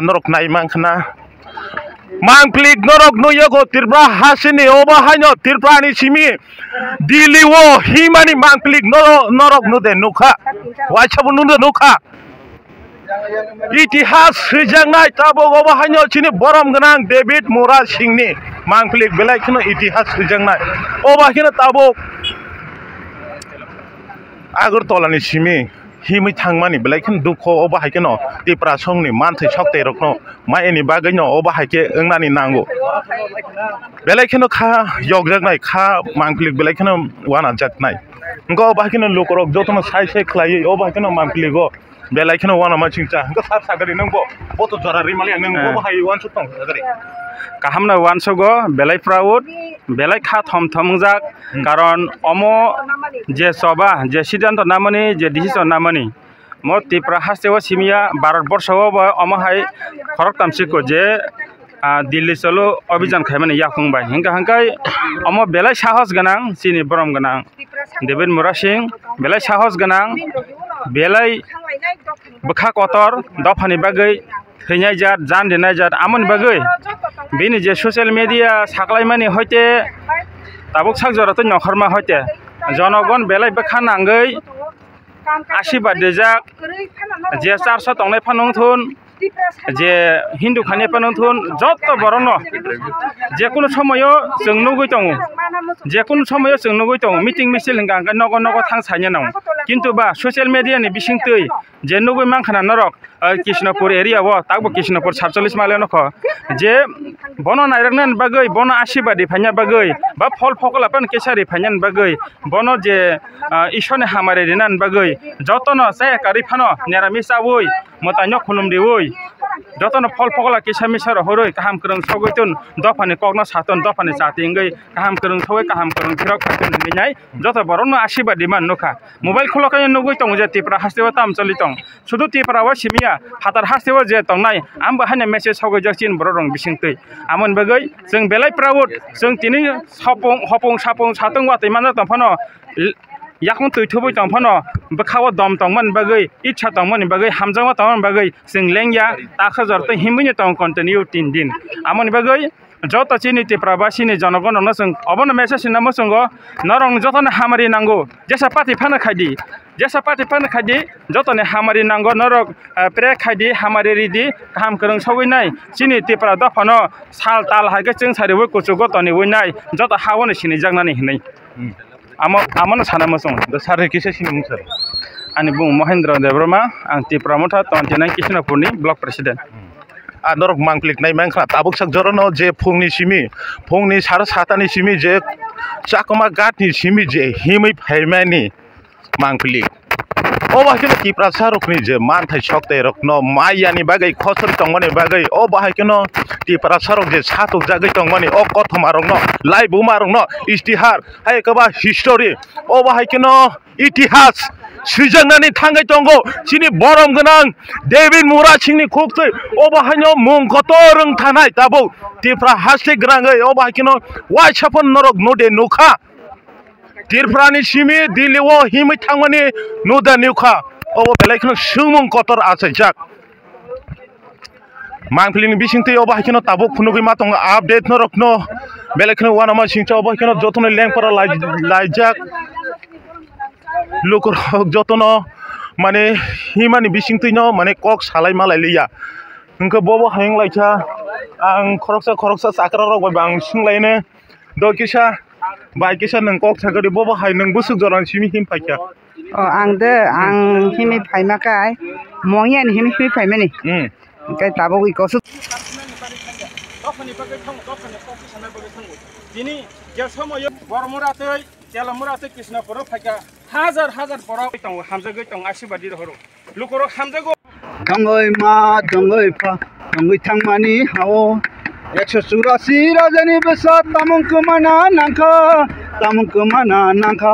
Norok nai mangkana mangklik norok no yago tirpra hasini oba hanyo tirpra ni simi diliwo himani mangklik norok no de nuka wachabu no de nuka itihas sejangai tabo oba hanyo chini borom ganang David Mura Singni mangklik belai kino itihas sejangai oba kino tabo Agartala ni simi himi thangmani belai khin dukho oba haike no tipra songni manthai sokte rokno mai ni bagai no oba haike engnani nango belai khino kha yogjaknai kha mangklik belai khino wana jaknai ngo oba khino lokorok jotono sai sai khlai oba khino mangkligo belai khino wana ma chingcha ngo sar sagari nangbo boto jara rimali nang oba hai wan sutong sagari kahamna wan sogo belai proud belai kha thom thomjak karon omo je soba je siddhant namani je decision namani mo tipra hastewa simia bharat borsho ba omo hai khorok tamsiko je Delhi solo অভিযান খাইমানে yakungbai hingka hangkai omo belai sahos ganang sini borom ganang David Mura Singh belai sahos ganang belai bokha kotor dofani bagai thैनाय जात जान देनाय जात amon bagai bini je social media saklaimani hoite tabuk sakjora to nokharma hoite jonogon belai bokha nangai आशीर्वाद देजाक जे 400 तंगनाय फानंथुन जे हिंदू खाने फानंथुन जत्त बरनो जे कुनु समयो जों नुगै दङ जे कुनु समयो जों नुगै दङ मिटिं मिছিল गांगा नगो नगो थांसायनो नं किन्तु बा ससियेल मिडिया नि बिसिंतै जे नुगै मांखाना नरक कृष्णपुर एरिया वो ताकबो कृष्णपुर 47 माइल नख जे बनो नायरनन बागै बनो आशीर्वाद फाइना बागै बा फल फकला पान केसारि फाइनान बागै बनो जे ईश्वरनि हामारे दिनान बागै जतनो से कारि फानो निरामिस आवै मतानो खुलुम देवै जतनो फल फकला केसा मिसार हरै काहाम करं सगैतुन दफानि कगना सातन दफानि जातिंगै काहाम करं सगै काहाम करं फिरक फातन निनाय जत बरनो आशीर्वाद दिमान नखा मोबाइल खलकाय नुगै दङ जे तिप्रा हास्तेवा ताम चलि दङ सुदु तिप्रावा सिमिया फातार हास्तेवा जे दंनाय आम बाहायना मेसेज सगै जसिन बररं बिसिंतै आमन बगै जों बेलाय प्राउड जों तिनि हपं सापं सातों वातै माना दंफानो yakung tuithubai tongphano bkhawa dom tongman bagai ichha tongman bagai hamjama tongman bagai sing lengya takhajar to himini tong continue 3 din amoni bagai jota chini tiprabasi ni janagon no sing obon message na mosungo narong jotone hamari nango jesa pati phana khadi jotone hamari nango narok pre khadi hamari ridi kaham korong sogoi nai chini tipra dafano sal tal haike chung saribo kuchugo toni winai jota hawone sini jagnani hinai amano sana mosong the sare kise sini musar ani bung Mahendra Debrama ang tipra motha 29 Krishnapurni block president norok mangklik nai mangkha tabuk sak jorono je phungni sara satani simi je chakoma gatni simi je himai phaimani mangklik oba kino tipra sarokni je manthai sokte rokno maiyani bagai khosor tongmani bagai oba kino tipra sarok je satok jagai tongmani o kothoma rokno lai buma rokno istihar hai kaba history oba kino itihas Srijangnani thangai tongo chini borom ganang David Mura Singni khoktoi oba hanyo mung kotorong thanai tabo tipra haste grangai oba kino wai chapon norok node nukha tirprani simi diliwo himi thangmani nuda nukha oba belai kino sumung kotor asajak mangpilini bisingtei oba kino tabo phunugui matong update norokno belai kino wana ma singcha oba kino jotono lengpara laijak lukurok jotono mane himani bisingtino mane kok salai malai liya engko bobo hayeng laija ang khoroksa sakra rok bang singlaine do kisa bai kisa nang kok sagari bobo hay nang busuk joran simi him paikya ang himi phaimakai mongyan himi phaimani kai tabo ikosu dini je somoyo bormuratei telamurate Krishnapur phaika हाजार बराव तंग हामजगै तंग आशीर्वादी हरो लुकरो हामजगो दंगै मा दंगै फा दंगै थांमानि हाओ 184 राजानि बेसा तामुंको माना नांखा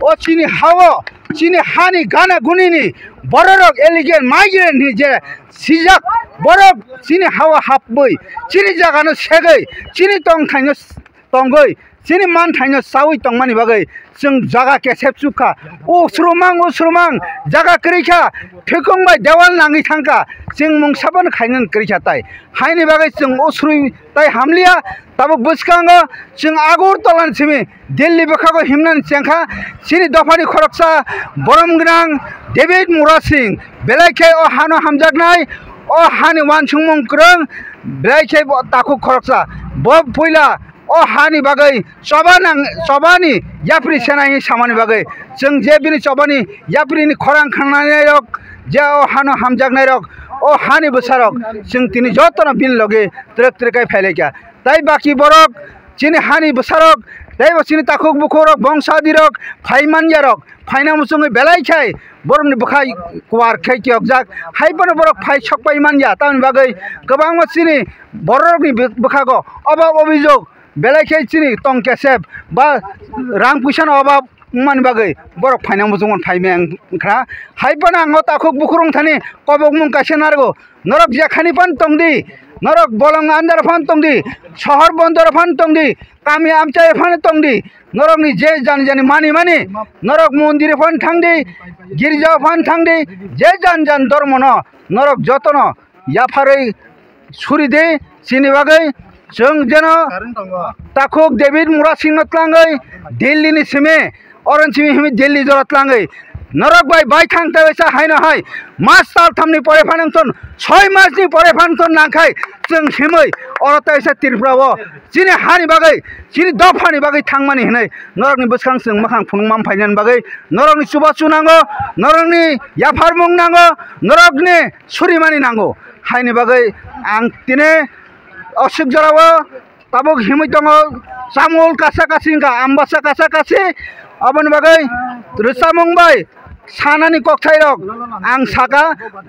ओ चिनि हाओ चिनि हानि गाना गुनिनि बररक एलिगेन माइग्रेन नि जे सिजाक बरफ चिनि हाओ हाबबै चिनि जागानो सेगै चिनि तंग थाङो तंगै chini man thaino sawi tongmani bagai जों जागा केसेब सुखा उसरुमां जागा करिखा ठेकं बाय देवाल नांगि थांखा जों मुं साबन खायनन करिखा ताय हायनि बागै जों उसरुइ ताय हामलिया ताबो बसखांगो जों आगर तलान सिमि दिल्ली बखागो हिमनान चेंखा सिनि दफानि खरकसा बरमग्रां डेभिड मुरा सिंह बेलायखे अ हानो हामजागनाय अ हानि वानसुंमं क्रं बेलायखे ताखु खरकसा ब पयला अ हानि बागै चबानि याफ्रि सेनानि सामानि बागै जों जे बिनि चबानि याफ्रिनि खरां खांनानै रक जे अ हानो हामजागनाय रक अ हानि बोसारक जों तिनि जतन बिन लगे ट्रक ट्रकाय फायलायका ताय बाकी बरक चिनि हानि बोसारक ताय बसिनि ताखुक बुखरक बंसादिरक फायमानयारक फायना मुसुङै बेलायखाय बरमनि बखाय कुवार खैकियक जाक हायबन बरक फाय सकपायमानया तानि बागै गोबां मसिनि बररकनि बखागो अभाब अभियोग बेलायखे चिनि टं केसेब बा रां पुइसान अभाब मान बागै बरक फायना मुजोंन फायमेंखा हायबन आंगो ताखुक बुखरं थानि कबक मुं कासे नारगो नरक जेखानि पान तंदि नरक बलं आन्दार फान तंदि शहर बन्दर फान तंदि कामी आमचाय फान तंदि नरकनि जे जानि मानि नरक मन्दिर फान थांदि गिर्जा फान थांदि जे जान धर्म न नरक जतन याफारै सुरिदे चिनि बागै जों जेन ताखुक डेभिड मुरा सिंह तलाङै दिल्लीनि सिमे अरनसिमि हिमि दिल्ली जरतलाङै नरक बाय थांते वैसा हायनो हाय मास साल थामनि परे फानंतन 6 मासनि परे फानंतन नांखाय जों हिमै अरता वैसा तिरफ्रावो जिनि हानि बागै जिनि दफानि बागै थांमानि हिनै नरकनि बसखां जों माखां फुंमाम फायनान बागै नरकनि सुबासु नांगो नरकनि याफारमुं नांगो नरकनि सुरिमानि नांगो हायनि बागै आं तिने असिक जरावो ताबुक हिमै दङ सामुल कासा कासिंका आम्बासा कासा कासि अबन बागै रसामुंबाय सानानि कक्थायरक आं साका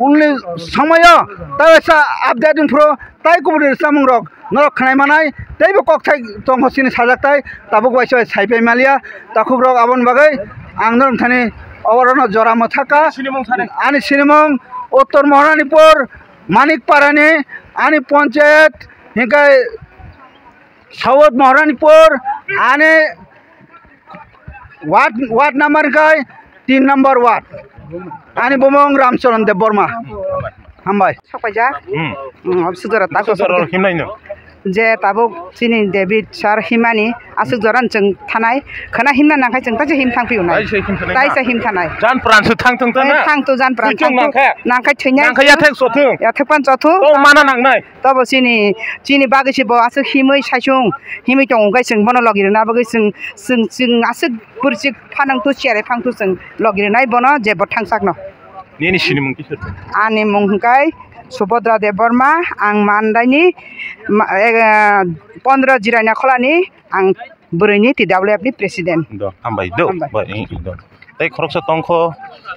उननि समय तायसा आपडेटिं प्रो ताय कुबुरि रसामुं रक नरक खनाय मानाय तायबो कक्थाय तंहसिनि साजाकताय ताबुक वाइसय साइपे मालिया ताखुक रक अबन बागै आं नरथानि अवरन जरा मथाका आनि सिनेमं उत्तर महारानीपुर मानिकपारानि आनि पंचायत हिंकाय साउथ महारानीपुर आने वार्ड नंबर काय 3 नंबर वार्ड आनी बुमंग रामचरण देव बर्मा हामबाय सपायजा सुदरा ताको हिमनायनो जे ताबुक चिनि डेभिड सार हिमानि आसुक जरान जों थानाय खना हिमना नांखाय जों ताजे हिम थांफिउनाय तायसा हिम थानाय जान प्राणसो थांथों ना थांतो जान प्राण नांखाय थैनाय नांखाय याथेक सथु याथेकपान सथु तो माना नांनाय तब चिनि बागैसे ब आसु हिमै साइसुं हिमै दं गाय जों बन लगिरना बागै जों आसु बुरसि फानांतु सेरे फांतु जों लगिरनाय बन जेबो थांसाकनो नेनि सिनि मुं किसोर आनि मुंगाय सुभद्रा देव बर्मा आं मानदायनि 15 जिरायना खलानि आं बुरैनि TWF नि प्रेसिडेन्ट द हामबाय द ताय खरकसा तंख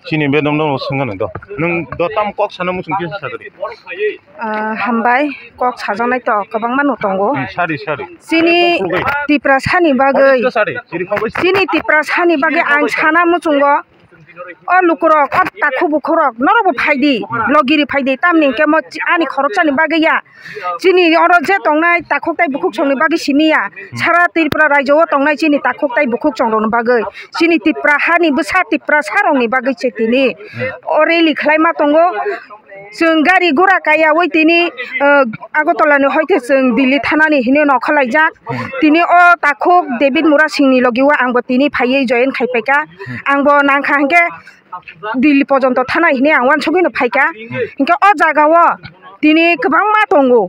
चिनि बेदम दं सोंगोन द नों द ताम कक सानो मुसुं किस सादरि हामबाय कक साजानाय त गोबां मानु दंगो सारि चिनि तिप्रा सानि बागै चिनि तिप्रा सानि बागै आं साना मुसुंगो अ लुकुरक अ ताखु बुखरक नरबो फायदि लगिरि फायदि तामनि के म आनि खरकसानि बागैया चिनि अर जे तंनाय ताखुकताय बुखुक संनि बागै सिमिया सारा त्रिपुरा राज्यआव तंनाय चिनि ताखुकताय बुखुक संरनि बागै चिनि तिप्रा हानि बसा तिप्रा सारंनि बागै सेतिनि अरेलि खालायमा तंगो जों गारि गुरा काया वैतिनि आगरतलानि हयते जों दिल्ली थानानि हिने न खलायजा तिनि अ ताखुक डेभिड मुरा सिंनि लगिवा आंबो तिनि फायै जयन खायफायका आंबो नांखा हंके दिल्ली पर्यन्त थानाय हिने आं वान सगैनो फायका हंके अ जागाव तिनि गोबां मा दंगो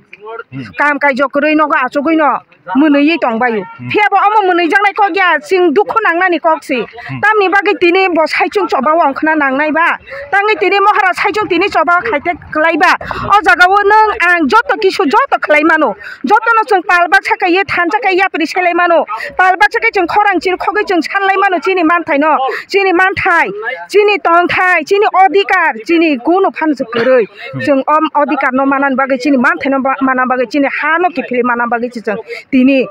काम कायज करै नगा आचगैनो मोनैयै दंबायो फेयाबो अम मोनै जांनाय क गया सिं दुखु नांनानि कक्सि तामनि बागै तिनि ब साइचुं चबाव अंखना नांनायबा तांनि तिनि महाराज साइचुं तिनि चबाव खायते खलायबा अ जागाव नों आं जत किसु जत खलाय मानो जतनो जों पालबा छकायै थानजा काया प्रि सेलाय मानो पालबा छकाय जों खरां चिर खगै जों सानलाय मानो चिनि मानथाय न चिनि मानथाय चिनि तंथाय चिनि अधिकार चिनि गुनु फानजो गरै जों अधिकार न मानान बागै चिनि मानथाय न माना बागै चिनि हानो किफिले माना बागै जों tini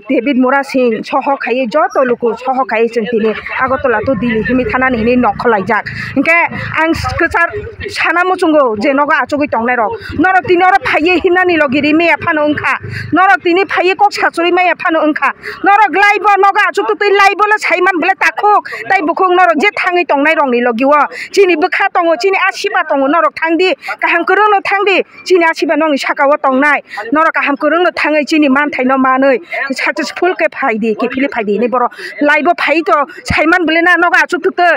David Mora Singh soho khai joto luku soho khai jeng tini Agartala to Delhi himi thana ni ni nokhlaijak engke ang kesar sana muchungo je noga achogoi tongnai rok norok tini oro phaiye hinani logiri meya phano ongkha norok tini phaiye kok sachori meya phano ongkha norok laibo noga achuk to laibo la saiman bele takhok tai bukhong norok je thangai tongnai rong ni logiwo chini bukha tongo chini asiba tongo norok thangdi kaham korong no thangdi chini asiba nong sakawo tongnai norok kaham korong no thangai chini manthai no manoi successful ke phaidi ke phili phaidi ni boro laibo phai to saiman bele na noga achuk to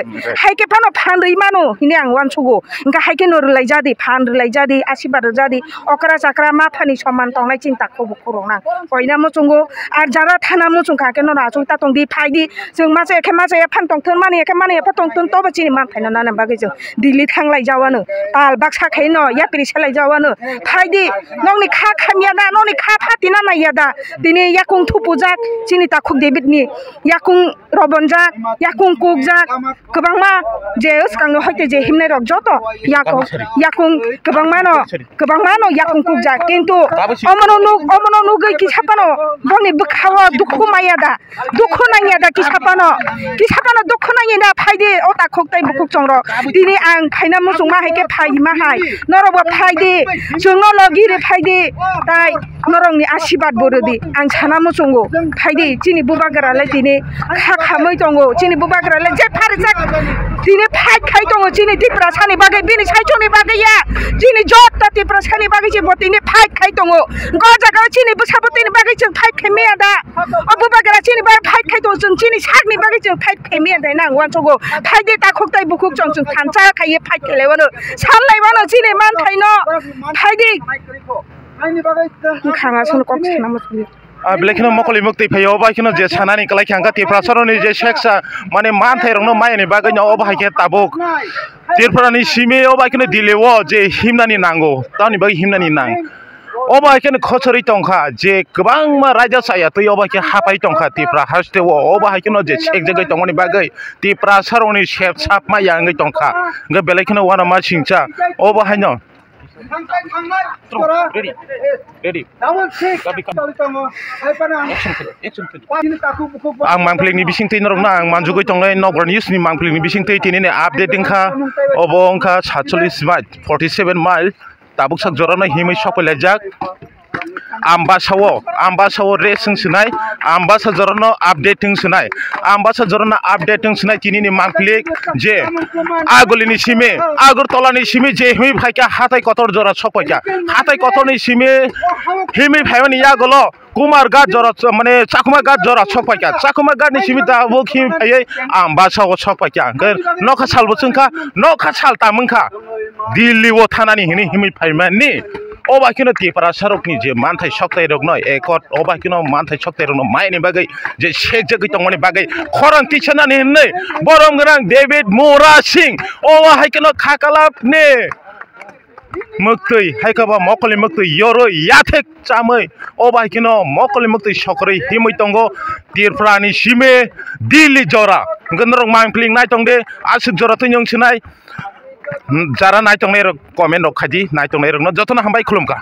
hai ke phano phan rei mano hini ang wan chugo engka hai ke nor lai jadi phan lai jadi asiba jadi okra chakra ma phani saman tongnai chinta ko bukhorong na koina mo chungo ar jara thana mo chungka ke nora achuk ta tongdi phaidi jeng ma je ke ma je phan tong thon mani ke mani pha tong thon to ba chini man thaina na bagi jeng Delhi thanglai jawano pal baksa khaino ya piri selai jawano phaidi nongni kha khamya da nongni kha phatina na yada dini yakung thu pujak chini ta khuk David ni yakung robonjak yakung kukjak kebangma je uskang no hoite je himnai rok joto yakung kebangmano yakung kukjak kintu omono nu gei ki sapano boni bukhawa dukhu mayada dukhu nayada ki sapano dukhu nayada phaidi ota khoktai bukuk chongro dini ang phaina musung ma haike phai ma hai norobo phaidi jungno logiri phaidi tai norongni asibad borodi ang sana musungo phaidi chini bubagara lai dini kha khamoi tongo chini bubagara lai je pharjak dini phai khai tongo chini tipra sani bagai bini saichoni bagai ya chini jotta tipra sani bagai je botini phai khai tongo go jaga chini busabotini bagai jeng phai kheme ada bubagara chini ba phai khai to jeng chini sakni bagai jeng phai kheme ada nang wan chogo phaidi ta khoktai bukuk chong jeng thancha khai phai khelewono sanlai wano chini man thaino phaidi khanga sun kok sana musli Belakino mokoli mukti phayo ba kino je sanani kalai khanga ti prasaroni je seksa mane man thai rongno mai ni bagai no oba haike tabuk tirprani sime oba kino dilewo je himnani nango tani bagai himnani nang oba kino khochori tongkha je kwbang ma raja saya tui oba ke hapai tongkha tipra hastewo oba kino je sek jagai tongoni bagai tipra saroni sep sap ma yangai tongkha ga belakino wana ma singcha oba haino ready ang mangpling ni bising tin rong na ang manjugoi tonglai nogor news ni mangpling ni bising tin ni updating kha obong kha 47 mile 47 mile tabuk sak jorana himai sokpelajak ambasawo racing sunai ambasa jorano updating sunai tini ni mangplik je agolini sime Agartala ni sime je himi bhaika hatai kotor jora sokpaika hatai kotor ni sime himi bhaimani yagolo kumar gat jora mane chakuma gat jora sokpaika chakuma gat ni sime da bo khim phai ambasawo sokpaika nokha salbo chungkha nokha salta mungkha Delhi wo thanani himi phaimani oba kino tipra sarok ni je manthai soktai rok noi ekot oba kino manthai soktai rok no mai ni bagai je sek jagai tongoni bagai khorang tichana ni nei borom grang David Mora Singh oba haikino khakalap ne muktui haikaba mokoli muktui yoro yathek chamai oba kino mokoli muktui sokrai himoi tongo tirprani sime Delhi jora gendrong mangpling nai tongde asuk jora tunyong sinai jara nai tongnai rok comment rok khaji nai tongnai rok no jotona hambai khulumka